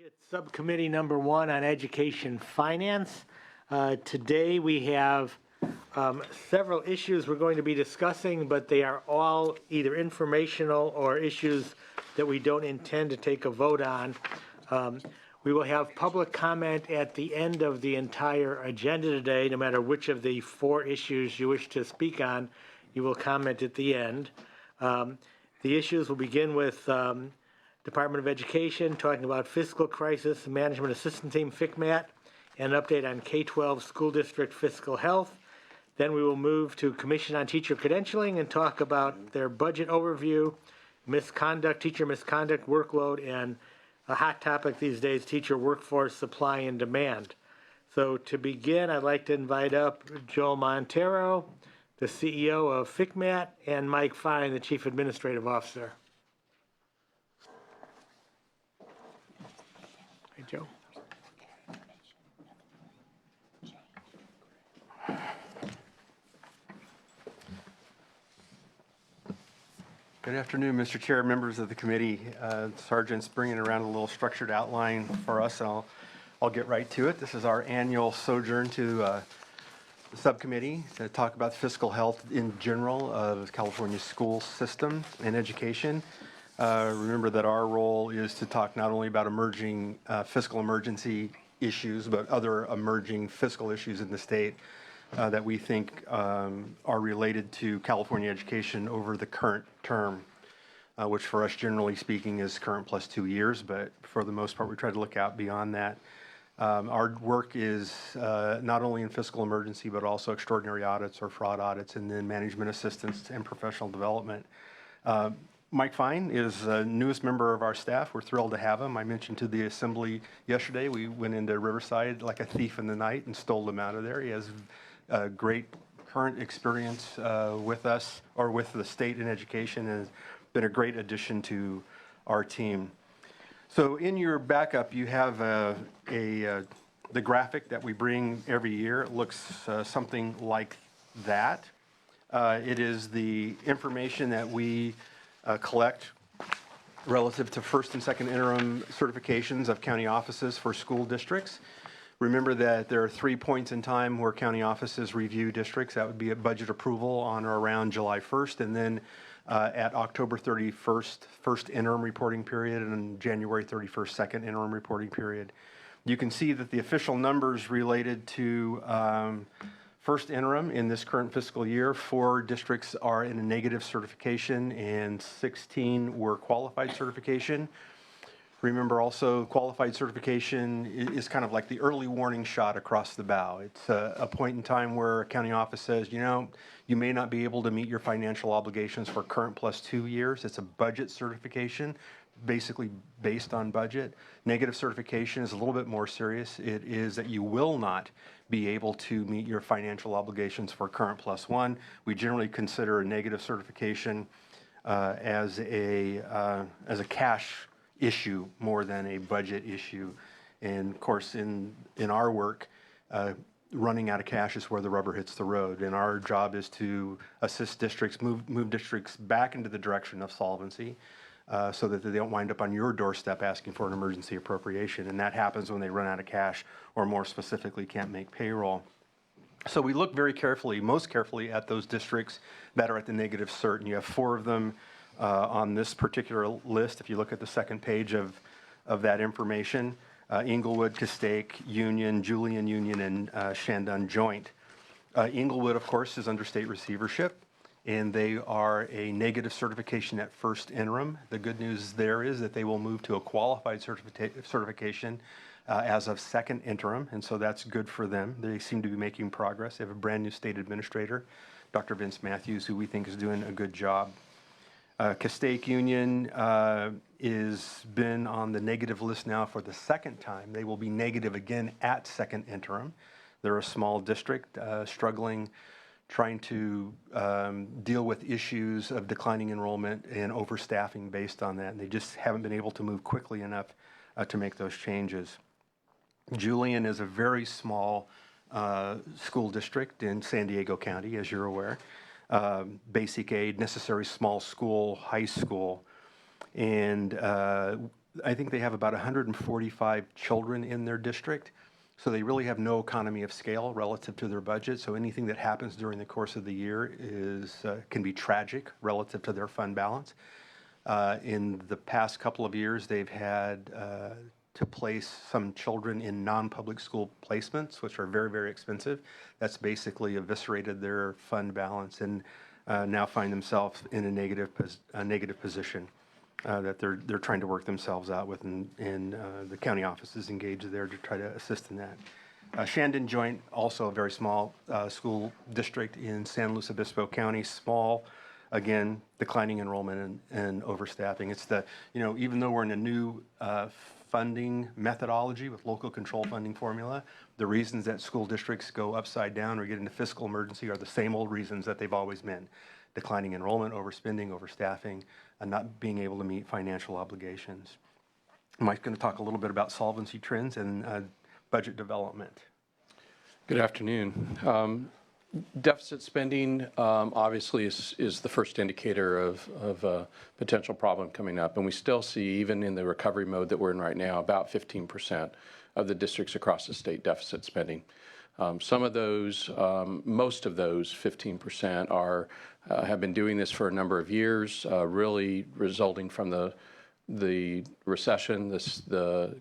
Budget Subcommittee number 1 on Education Finance. Today we have several issues we're going to be discussing, but they are all either informational or issues that we don't intend to take a vote on. We will have public comment at the end of the entire agenda today. No matter which of the 4 issues you wish to speak on, you will comment at the end. The issues will begin with Department of Education, talking about fiscal crisis, management assistance team, FICMAT, and an update on K-12 school district fiscal health. Then we will move to Commission on Teacher Credentialing and talk about their budget overview, misconduct, teacher misconduct, workload, and a hot topic these days, teacher workforce supply and demand. So to begin, I'd like to invite up Joel Montero, the CEO of FICMAT, and Mike Fine, the Chief Administrative Officer. Hey, Joe. Good afternoon, Mr. Chair, members of the committee. Sergeant's bringing around a little structured outline for us. I'll get right to it. This is our annual sojourn to the subcommittee to talk about fiscal health in general of California's school system and education. Remember that our role is to talk not only about emerging fiscal emergency issues, but other emerging fiscal issues in the state that we think are related to California education over the current term, which for us, generally speaking, is current plus 2 years, but for the most part, we try to look out beyond that. Our work is not only in fiscal emergency, but also extraordinary audits or fraud audits, and then management assistance and professional development. Mike Fine is the newest member of our staff. We're thrilled to have him. I mentioned to the assembly yesterday, we went into Riverside like a thief in the night and stole him out of there. He has a great current experience with us, or with the state in education, and has been a great addition to our team. So in your backup, you have the graphic that we bring every year. It looks something like that. It is the information that we collect relative to first and second interim certifications of county offices for school districts. Remember that there are 3 points in time where county offices review districts. That would be at budget approval on or around July 1st, and then at October 31st, first interim reporting period, and January 31st, second interim reporting period. You can see that the official numbers related to first interim in this current fiscal year, 4 districts are in a negative certification and 16 were qualified certification. Remember also, qualified certification is kind of like the early warning shot across the bow. It's a point in time where a county office says, you know, you may not be able to meet your financial obligations for current plus 2 years. It's a budget certification, basically based on budget. Negative certification is a little bit more serious. It is that you will not be able to meet your financial obligations for current plus 1. We generally consider a negative certification as a cash issue more than a budget issue. And of course, in our work, running out of cash is where the rubber hits the road. And our job is to assist districts, move districts back into the direction of solvency, so that they don't wind up on your doorstep asking for an emergency appropriation. And that happens when they run out of cash, or more specifically, can't make payroll. So we look very carefully, most carefully, at those districts that are at the negative cert. And you have 4 of them on this particular list. If you look at the second page of that information, Inglewood, Castaic, Union, Julian Union, and Shandong Joint. Inglewood, of course, is under state receivership, and they are a negative certification at first interim. The good news there is that they will move to a qualified certification as of second interim, and so that's good for them. They seem to be making progress. They have a brand new state administrator, Dr. Vince Matthews, who we think is doing a good job. Castaic Union is been on the negative list now for the second time. They will be negative again at second interim. They're a small district struggling, trying to deal with issues of declining enrollment and overstaffing based on that. And they just haven't been able to move quickly enough to make those changes. Julian is a very small school district in San Diego County, as you're aware. Basic aid, necessary small school, high school. And I think they have about 145 children in their district. So they really have no economy of scale relative to their budget. So anything that happens during the course of the year can be tragic relative to their fund balance. In the past couple of years, they've had to place some children in non-public school placements, which are very, very expensive. That's basically eviscerated their fund balance, and now find themselves in a negative position that they're trying to work themselves out with, and the county office is engaged there to try to assist in that. Shandon Joint, also a very small school district in San Luis Obispo County, small. Again, declining enrollment and overstaffing. It's even though we're in a new funding methodology with local control funding formula, the reasons that school districts go upside down or get into fiscal emergency are the same old reasons that they've always been. Declining enrollment, overspending, overstaffing, and not being able to meet financial obligations. Mike's going to talk a little bit about solvency trends and budget development. Good afternoon. Deficit spending obviously is the first indicator of a potential problem coming up, and we still see, even in the recovery mode that we're in right now, about 15% of the districts across the state deficit spending. Some of those, most of those 15% have been doing this for a number of years, really resulting from the recession, the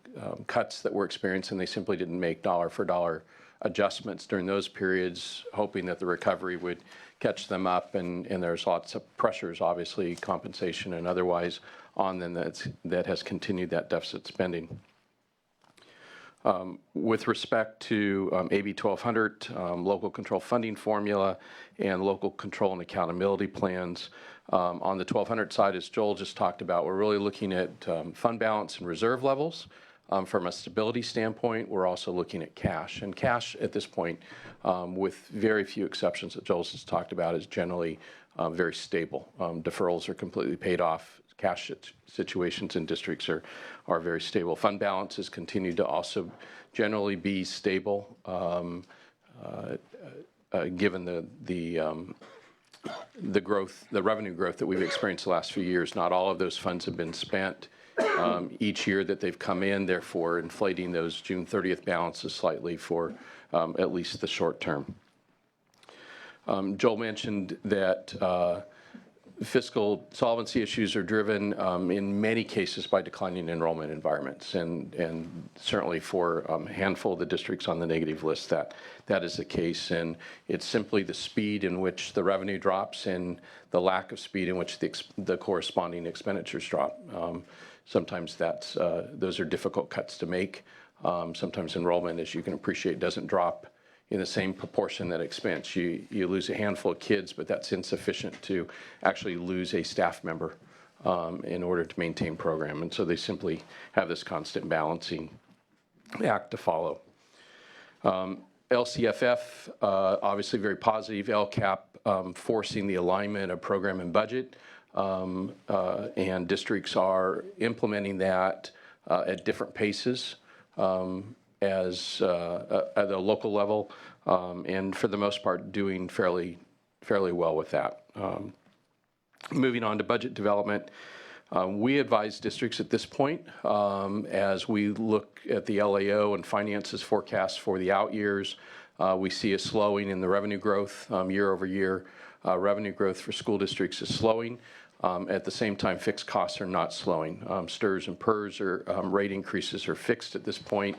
cuts that we're experiencing. They simply didn't make dollar for dollar adjustments during those periods, hoping that the recovery would catch them up, and there's lots of pressures, obviously, compensation and otherwise, on them that has continued that deficit spending. With respect to AB 1200, local control funding formula, and local control and accountability plans, on the 1200 side, as Joel just talked about, we're really looking at fund balance and reserve levels. From a stability standpoint, we're also looking at cash. And cash at this point, with very few exceptions that Joel just talked about, is generally very stable. Deferrals are completely paid off. Cash situations in districts are very stable. Fund balances continue to also generally be stable, given the growth, the revenue growth that we've experienced the last few years. Not all of those funds have been spent each year that they've come in, therefore inflating those June 30th balances slightly for at least the short term. Joel mentioned that fiscal solvency issues are driven in many cases by declining enrollment environments, and certainly for a handful of the districts on the negative list, that is the case. And it's simply the speed in which the revenue drops and the lack of speed in which the corresponding expenditures drop. Sometimes those are difficult cuts to make. Sometimes enrollment, as you can appreciate, doesn't drop in the same proportion that expense. You lose a handful of kids, but that's insufficient to actually lose a staff member in order to maintain program. And so they simply have this constant balancing act to follow. LCFF, obviously very positive. LCAP, forcing the alignment of program and budget. And districts are implementing that at different paces as at the local level, and for the most part doing fairly well with that. Moving on to budget development, we advise districts at this point, as we look at the LAO and finances forecasts for the out years, we see a slowing in the revenue growth. Year over year, revenue growth for school districts is slowing. At the same time, fixed costs are not slowing. STRS and PERS rate increases are fixed at this point,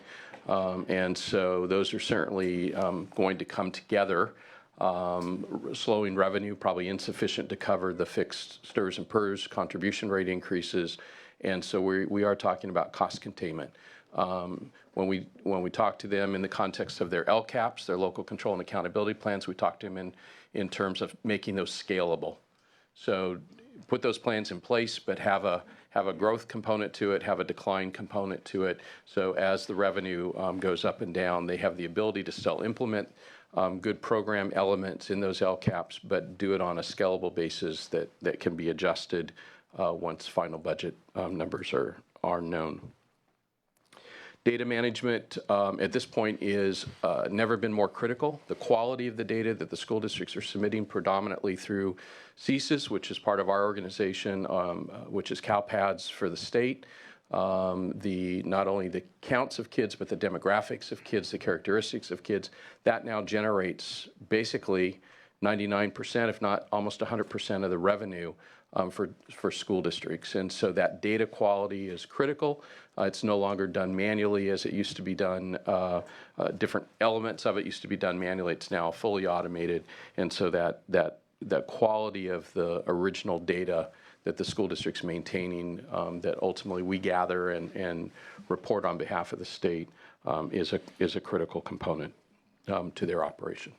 and so those are certainly going to come together. Slowing revenue, probably insufficient to cover the fixed STRS and PERS contribution rate increases, and so we are talking about cost containment. When we talk to them in the context of their LCAPs, their local control and accountability plans, we talk to them in terms of making those scalable. So put those plans in place, but have a growth component to it, have a decline component to it. So as the revenue goes up and down, they have the ability to still implement good program elements in those LCAPs, but do it on a scalable basis that can be adjusted once final budget numbers are known. Data management at this point is never been more critical. The quality of the data that the school districts are submitting predominantly through CSIS, which is part of our organization, which is CalPADS for the state, not only the counts of kids, but the demographics of kids, the characteristics of kids. That now generates basically 99%, if not almost 100% of the revenue for school districts. And so that data quality is critical. It's no longer done manually as it used to be done. Different elements of it used to be done manually. It's now fully automated. And so that quality of the original data that the school district's maintaining, that ultimately we gather and report on behalf of the state, is a critical component to their operation.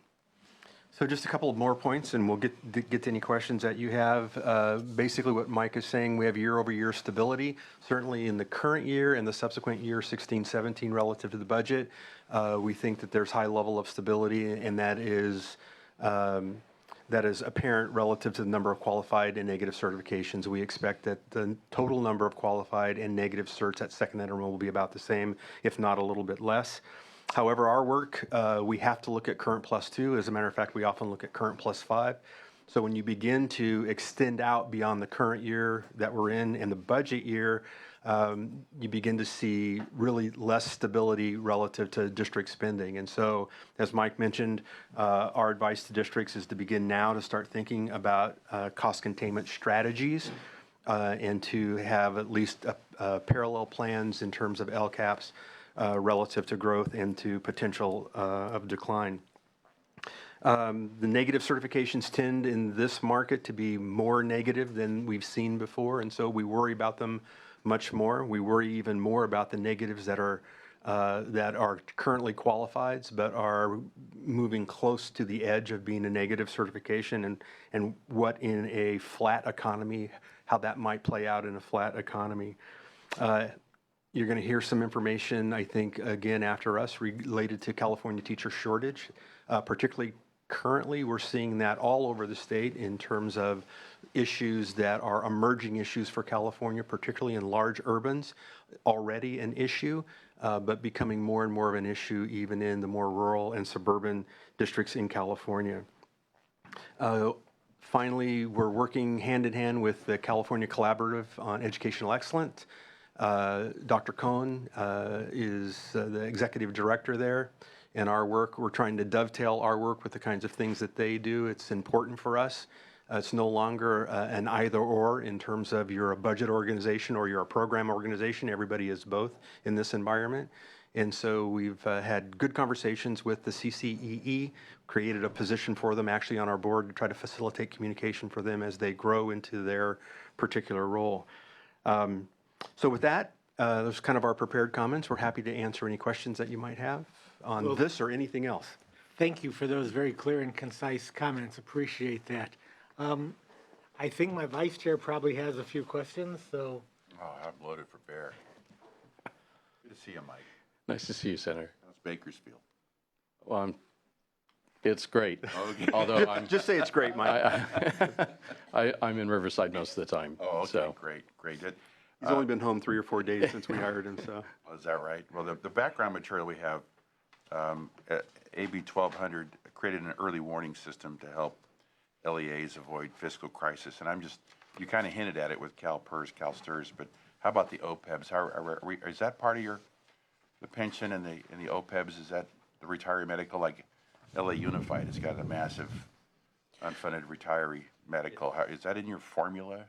So just a couple of more points, and we'll get to any questions that you have. Basically, what Mike is saying, we have year-over-year stability, certainly in the current year and the subsequent year, 16-17, relative to the budget. We think that there's high level of stability, and that is apparent relative to the number of qualified and negative certifications. We expect that the total number of qualified and negative certs at second interval will be about the same, if not a little bit less. However, our work, we have to look at current +2. As a matter of fact, we often look at current +5. So when you begin to extend out beyond the current year that we're in the budget year, you begin to see really less stability relative to district spending. And so, as Mike mentioned, our advice to districts is to begin now to start thinking about cost containment strategies and to have at least parallel plans in terms of LCAPs relative to growth and to potential of decline. The negative certifications tend in this market to be more negative than we've seen before, and so we worry about them much more. We worry even more about the negatives that are currently qualified but are moving close to the edge of being a negative certification, and what in a flat economy, how that might play out in a flat economy. You're going to hear some information, I think, again after us, related to California teacher shortage. Particularly currently, we're seeing that all over the state in terms of issues that are emerging issues for California, particularly in large urbans, already an issue, but becoming more and more of an issue even in the more rural and suburban districts in California. Finally, we're working hand in hand with the California Collaborative on Educational Excellence. Dr. Cohn is the executive director there, and our work, we're trying to dovetail our work with the kinds of things that they do. It's important for us. It's no longer an either or in terms of you're a budget organization or you're a program organization. Everybody is both in this environment. And so we've had good conversations with the CCEE, created a position for them actually on our board to try to facilitate communication for them as they grow into their particular role. So with that, those are kind of our prepared comments. We're happy to answer any questions that you might have on this or anything else. Thank you for those very clear and concise comments. Appreciate that. I think my vice chair probably has a few questions, so. Oh, I'm loaded for bear. Good to see you, Mike. Nice to see you, Senator. How's Bakersfield? Well, it's great. Okay. Although I'm Just say it's great, Mike. I'm in Riverside most of the time. Oh, okay, So. great. Good. He's only been home 3 or 4 days since we hired him, so. Oh, is that right? Well, the background material we have, AB 1200 created an early warning system to help LEAs avoid fiscal crisis. And you kind of hinted at it with CalPERS, CalSTRS, but how about the OPEBs? Is that part of the pension and the OPEBs? Is that the retiree medical? Like LA Unified has got a massive unfunded retiree medical. Is that in your formula?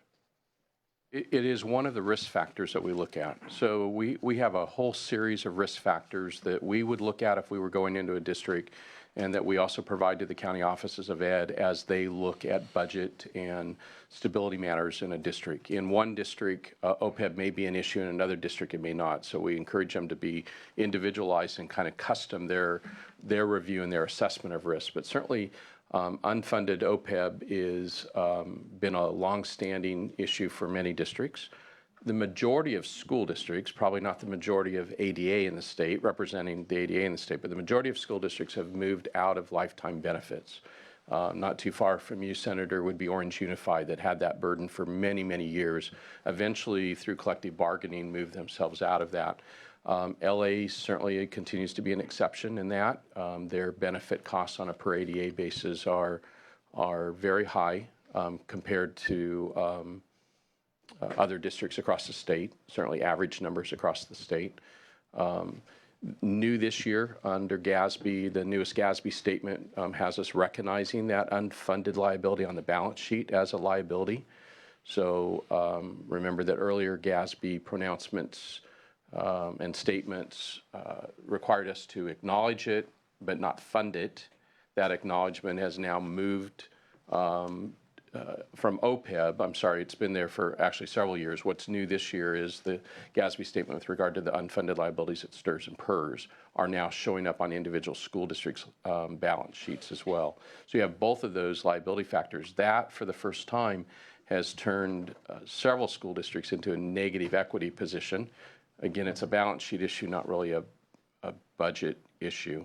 It is one of the risk factors that we look at. So we have a whole series of risk factors that we would look at if we were going into a district, and that we also provide to the county offices of ed as they look at budget and stability matters in a district. In one district, OPEB may be an issue, in another district it may not. So we encourage them to be individualized and kind of custom their review and their assessment of risk. But certainly unfunded OPEB is been a longstanding issue for many districts. The majority of school districts, probably not the majority of ADA in the state, representing the ADA in the state, but the majority of school districts have moved out of lifetime benefits. Not too far from you, Senator, would be Orange Unified, that had that burden for many, many years. Eventually, through collective bargaining, moved themselves out of that. LA certainly continues to be an exception in that. Their benefit costs on a per ADA basis are very high compared to other districts across the state, certainly average numbers across the state. New this year under GASB, the newest GASB statement has us recognizing that unfunded liability on the balance sheet as a liability. So remember that earlier GASB pronouncements and statements required us to acknowledge it but not fund it. That acknowledgement has now moved from OPEB. I'm sorry, it's been there for actually several years. What's new this year is the GASB statement with regard to the unfunded liabilities at STRS and PERS are now showing up on individual school districts' balance sheets as well. So you have both of those liability factors. That, for the first time, has turned several school districts into a negative equity position. Again, it's a balance sheet issue, not really a budget issue.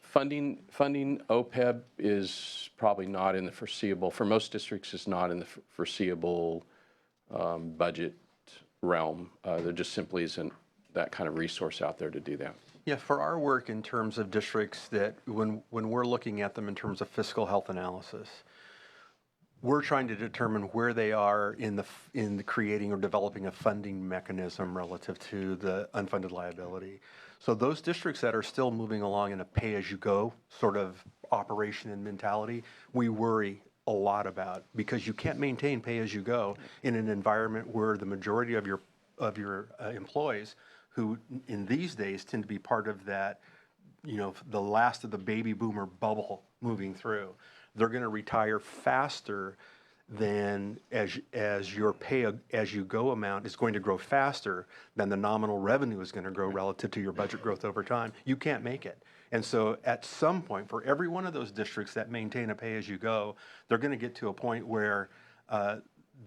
Funding OPEB is probably not in the foreseeable, for most districts, is not in the foreseeable budget realm. There just simply isn't that kind of resource out there to do that. Yeah, for our work in terms of districts that when we're looking at them in terms of fiscal health analysis, we're trying to determine where they are in the creating or developing a funding mechanism relative to the unfunded liability. So those districts that are still moving along in a pay-as-you-go sort of operation and mentality, we worry a lot about, because you can't maintain pay-as-you-go in an environment where the majority of your employees, who in these days tend to be part of that, the last of the baby boomer bubble moving through, they're going to retire faster than as your pay-as-you-go amount is going to grow faster than the nominal revenue is going to grow relative to your budget growth over time. You can't make it. And so at some point, for every one of those districts that maintain a pay-as-you-go, they're going to get to a point where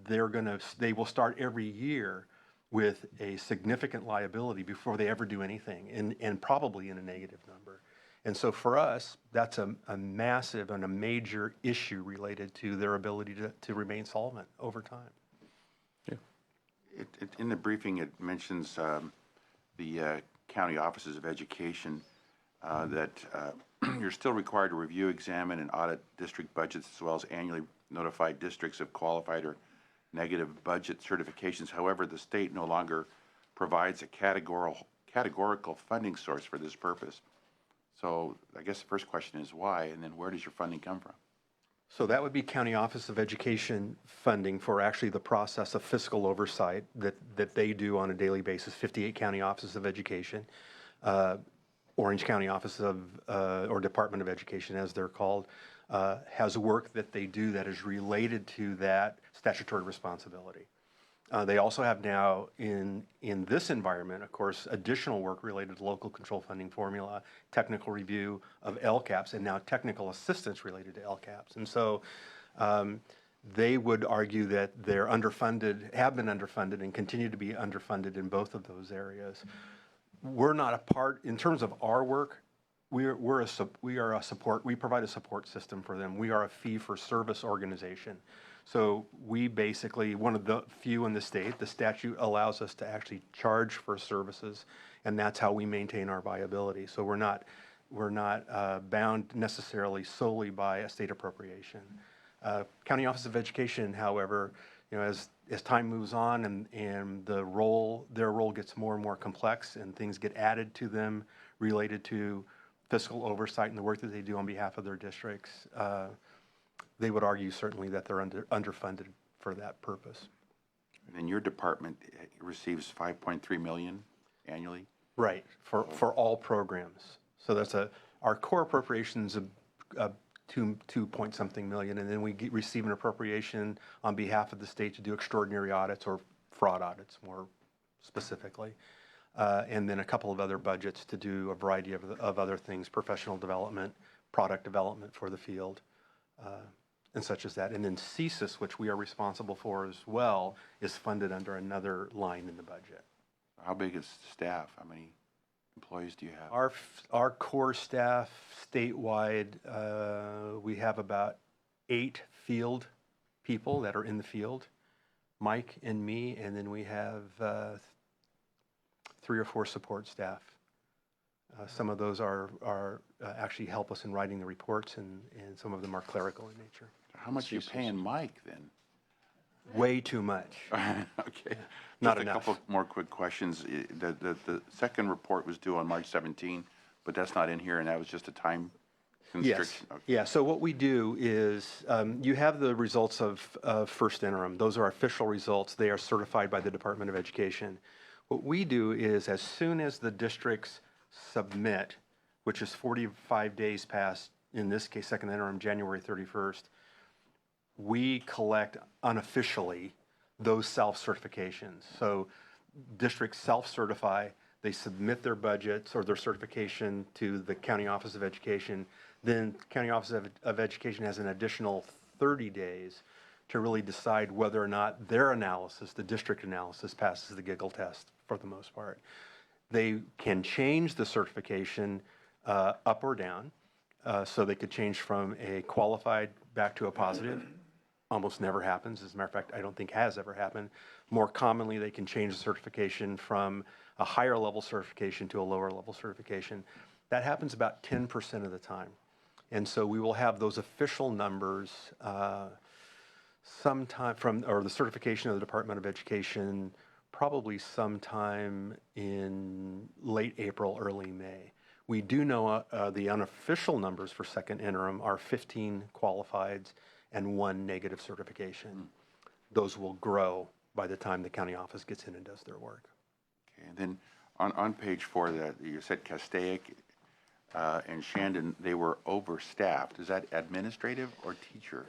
they will start every year with a significant liability before they ever do anything, and probably in a negative number. And so for us, that's a massive and a major issue related to their ability to remain solvent over time. Yeah. In the briefing, it mentions the county offices of education that you're still required to review, examine, and audit district budgets, as well as annually notify districts of qualified or negative budget certifications. However, the state no longer provides a categorical funding source for this purpose. So I guess the first question is why, and then where does your funding come from? So that would be County Office of Education funding for actually the process of fiscal oversight that they do on a daily basis. 58 County Offices of Education, Orange County Office of, or Department of Education as they're called, has work that they do that is related to that statutory responsibility. They also have now in this environment, of course, additional work related to local control funding formula, technical review of LCAPs, and now technical assistance related to LCAPs. And so they would argue that they're underfunded, have been underfunded, and continue to be underfunded in both of those areas. We're not a part, in terms of our work, we provide a support system for them. We are a fee-for-service organization. So we basically, one of the few in the state, the statute allows us to actually charge for services, and that's how we maintain our viability. So we're not bound necessarily solely by a state appropriation. County Office of Education, however, as time moves on and their role gets more and more complex and things get added to them related to fiscal oversight and the work that they do on behalf of their districts, they would argue certainly that they're underfunded for that purpose. And then your department receives $5.3 million annually? Right, for all programs. So that's our core appropriations of 2-point-something million, and then we receive an appropriation on behalf of the state to do extraordinary audits or fraud audits more specifically. And then a couple of other budgets to do a variety of other things, professional development, product development for the field, and such as that. And then CSIS, which we are responsible for as well, is funded under another line in the budget. How big is the staff? How many employees do you have? Our core staff statewide, we have about 8 field people that are in the field, Mike and me, and then we have 3 or 4 support staff. Some of those are actually help us in writing the reports, and some of them are clerical in nature. How much are you paying Mike then? Way too much. Okay. Not Just a enough. couple more quick questions. The second report was due on March 17, but that's not in here, and that was just a time Yes. constriction. Okay. Yeah. So what we do is you have the results of first interim. Those are official results. They are certified by the Department of Education. What we do is as soon as the districts submit, which is 45 days past, in this case, second interim, January 31st, we collect unofficially those self-certifications. So districts self-certify, they submit their budgets or their certification to the County Office of Education. Then County Office of Education has an additional 30 days to really decide whether or not their analysis, the district analysis, passes the giggle test for the most part. They can change the certification up or down. So they could change from a qualified back to a positive. Almost never happens. As a matter of fact, I don't think has ever happened. More commonly, they can change the certification from a higher level certification to a lower level certification. That happens about 10% of the time. And so we will have those official numbers sometime or the certification of the Department of Education, probably sometime in late April, early May. We do know the unofficial numbers for second interim are 15 qualifieds and 1 negative certification. Those will grow by the time the county office gets in and does their work. Okay, and then on page 4, that you said Castaic and Shandon, they were overstaffed. Is that administrative or teacher?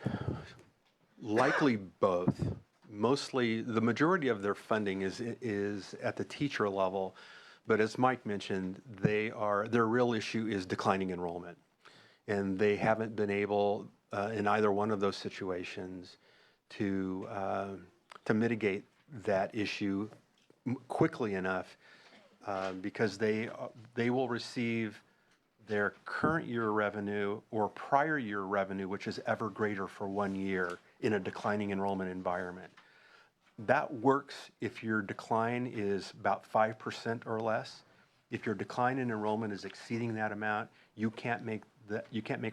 Likely both. Mostly, the majority of their funding is at the teacher level, but as Mike mentioned, their real issue is declining enrollment, and they haven't been able in either one of those situations to mitigate that issue quickly enough because they will receive their current year revenue or prior year revenue, which is ever greater for 1 year in a declining enrollment environment. That works if your decline is about 5% or less. If your decline in enrollment is exceeding that amount, you can't make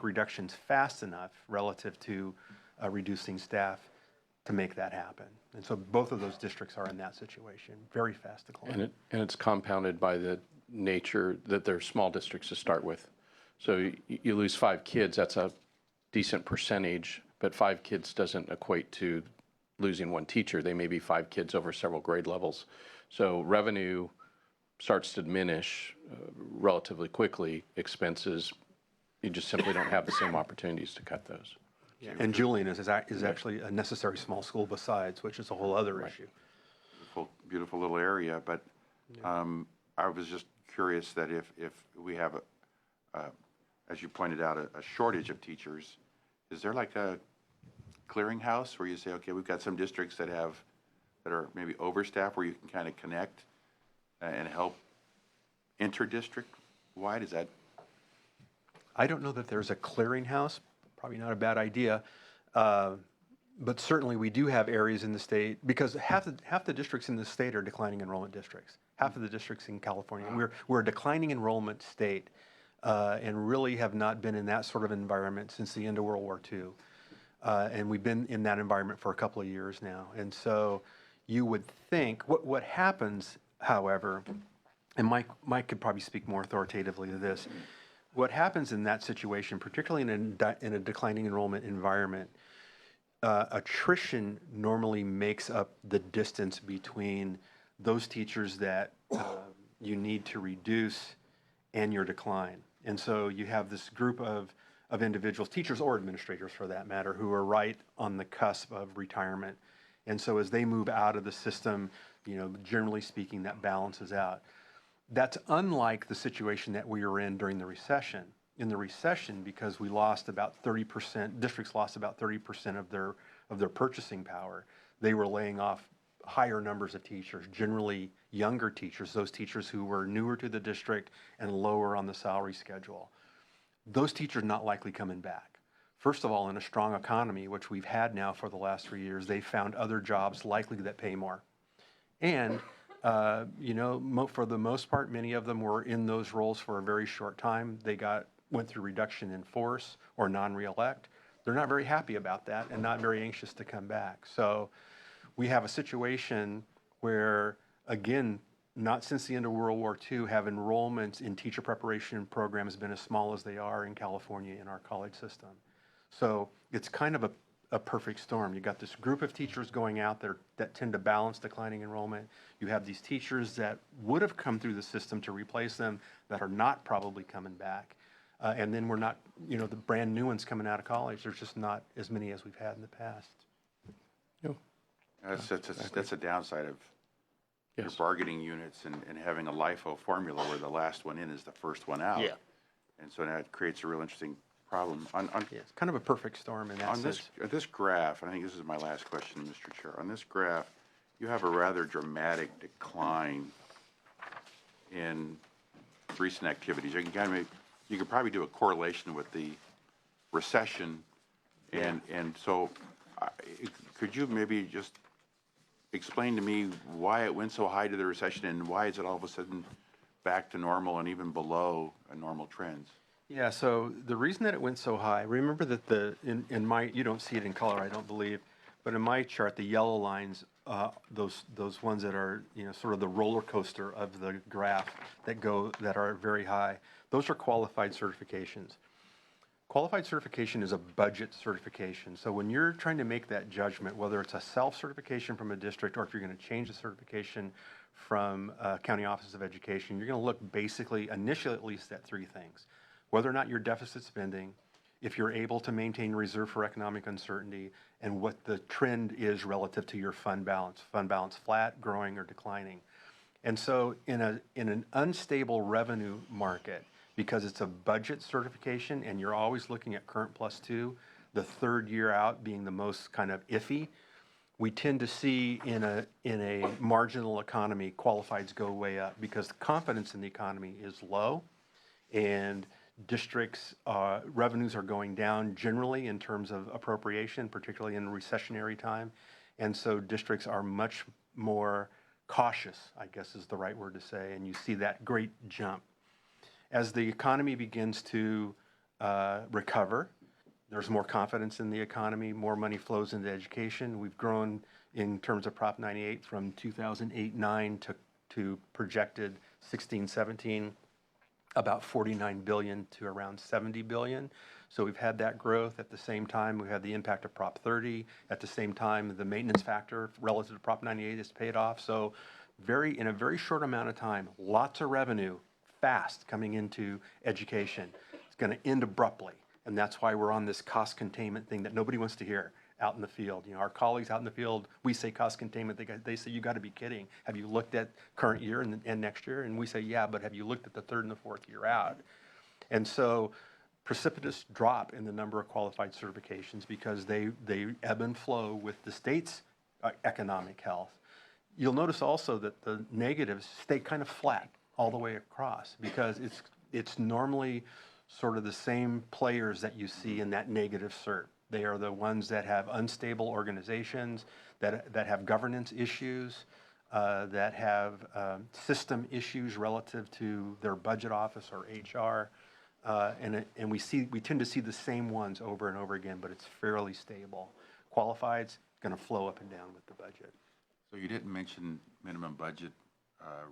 reductions fast enough relative to reducing staff to make that happen. And so both of those districts are in that situation, very fast decline. And it's compounded by the nature that they're small districts to start with. So you lose 5 kids, that's a decent percentage, but 5 kids doesn't equate to losing 1 teacher. They may be 5 kids over several grade levels. So revenue starts to diminish relatively quickly. Expenses, you just simply don't have the same opportunities to cut those. Yeah. And Julian is actually a necessary small school besides, which is a whole other issue. Beautiful little area, but I was just curious that if we have, as you pointed out, a shortage of teachers, is there like a clearinghouse where you say, okay, we've got some districts that are maybe overstaffed where you can kind of connect and help inter-district wide? Is that? I don't know that there's a clearinghouse, probably not a bad idea. But certainly we do have areas in the state, because half the districts in the state are declining enrollment districts. Half of the districts in California. We're a declining enrollment state and really have not been in that sort of environment since the end of World War II. And we've been in that environment for a couple of years now. And so you would think, what happens, however, and Mike could probably speak more authoritatively to this, what happens in that situation, particularly in a declining enrollment environment, attrition normally makes up the distance between those teachers that you need to reduce and your decline. And so you have this group of individuals, teachers or administrators for that matter, who are right on the cusp of retirement. And so as they move out of the system, generally speaking, that balances out. That's unlike the situation that we were in during the recession. In the recession, because we lost about 30%, districts lost about 30% of their purchasing power, they were laying off higher numbers of teachers, generally younger teachers, those teachers who were newer to the district and lower on the salary schedule. Those teachers not likely coming back. First of all, in a strong economy, which we've had now for the last 3 years, they found other jobs likely that pay more. And for the most part, many of them were in those roles for a very short time. They went through reduction in force or non-reelect. They're not very happy about that and not very anxious to come back. So we have a situation where, again, not since the end of World War II have enrollments in teacher preparation programs been as small as they are in California in our college system. So it's kind of a perfect storm. You got this group of teachers going out there that tend to balance declining enrollment. You have these teachers that would have come through the system to replace them that are not probably coming back. And then we're not, the brand new ones coming out of college. There's just not as many as we've had in the past. That's a downside of your bargaining units and having a LIFO formula where the last one in is the first one out. Yeah. And so that creates a real interesting problem. It's kind of a perfect storm in that sense. This graph, and I think this is my last question, Mr. Chair. On this graph, you have a rather dramatic decline in recent activities. You could probably do a correlation with the recession, and so could you maybe just explain to me why it went so high to the recession and why is it all of a sudden back to normal and even below normal trends? Yeah, so the reason that it went so high, remember that in my, you don't see it in color, I don't believe, but in my chart, the yellow lines, those ones that are, sort of the roller coaster of the graph that are very high, those are qualified certifications. Qualified certification is a budget certification. So when you're trying to make that judgment, whether it's a self-certification from a district or if you're going to change the certification from County Office of Education, you're going to look basically, initially at least, at three things. Whether or not you're deficit spending, if you're able to maintain reserve for economic uncertainty, and what the trend is relative to your fund balance flat, growing, or declining. And so in an unstable revenue market, because it's a budget certification and you're always looking at current +2, the third year out being the most kind of iffy, we tend to see in a marginal economy, qualifieds go way up because the confidence in the economy is low, and districts' revenues are going down generally in terms of appropriation, particularly in recessionary time. And so districts are much more cautious, I guess is the right word to say, and you see that great jump. As the economy begins to recover, there's more confidence in the economy, more money flows into education. We've grown in terms of Prop 98 from 2008-9 to projected 16-17, about 49 billion to around 70 billion. So we've had that growth. At the same time, we had the impact of Prop 30. At the same time, the maintenance factor relative to Prop 98 is paid off. So in a very short amount of time, lots of revenue fast coming into education. It's going to end abruptly. And that's why we're on this cost containment thing that nobody wants to hear out in the field. Our colleagues out in the field, we say cost containment, they say, you got to be kidding. Have you looked at current year and next year? And we say, yeah, but have you looked at the third and the fourth year out? And so precipitous drop in the number of qualified certifications because they ebb and flow with the state's economic health. You'll notice also that the negatives stay kind of flat all the way across because it's normally sort of the same players that you see in that negative cert. They are the ones that have unstable organizations, that have governance issues, that have system issues relative to their budget office or HR, and we tend to see the same ones over and over again, but it's fairly stable. Qualified's going to flow up and down with the budget. So you didn't mention minimum budget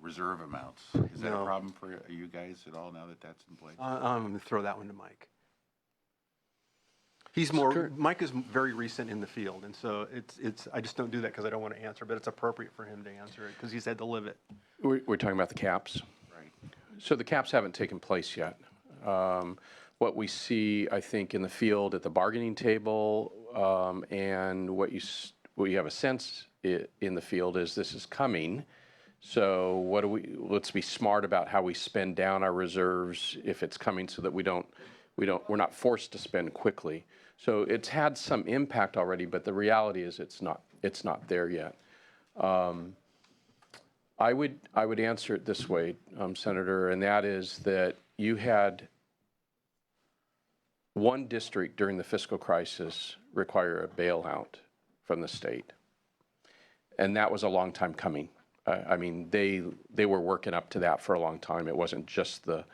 reserve amounts. Is that No. a problem for you guys at all now that that's in place? I'm going to throw that one to Mike. Mike is very recent in the field, and so I just don't do that because I don't want to answer, but it's appropriate for him to answer it because he's had to live it. We're talking about the caps. Right. So the caps haven't taken place yet. What we see, I think, in the field at the bargaining table, and what you have a sense in the field is this is coming. So let's be smart about how we spend down our reserves if it's coming, so that we're not forced to spend quickly. So it's had some impact already, but the reality is it's not there yet. I would answer it this way, Senator, and that is that you had one district during the fiscal crisis require a bailout from the state, and that was a long time coming. I mean, they were working up to that for a long time. It wasn't just the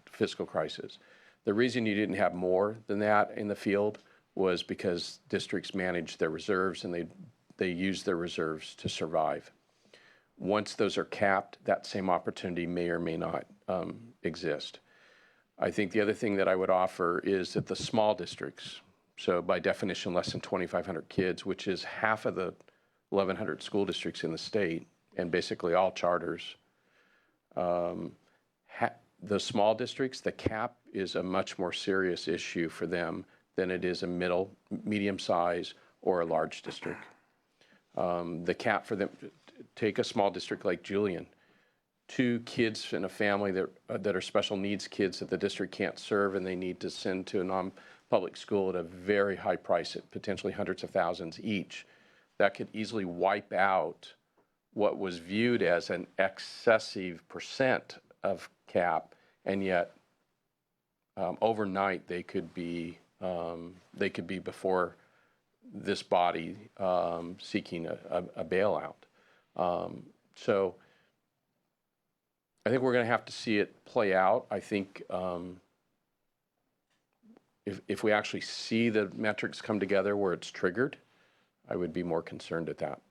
fiscal crisis. The reason you didn't have more than that in the field was because districts managed their reserves and they they use their reserves to survive. Once those are capped, that same opportunity may or may not exist. I think the other thing that I would offer is that the small districts, so by definition less than 2,500 kids, which is half of the 1,100 school districts in the state, and basically all charters, the small districts, the cap is a much more serious issue for them than it is a medium size or a large district. The cap for them, take a small district like Julian, 2 kids in a family that are special needs kids that the district can't serve and they need to send to a non-public school at a very high price at potentially hundreds of thousands each. That could easily wipe out what was viewed as an excessive percent of cap, and yet overnight they could be before this body seeking a bailout. So I think we're going to have to see it play out. I think if we actually see the metrics come together where it's triggered, I would be more concerned at that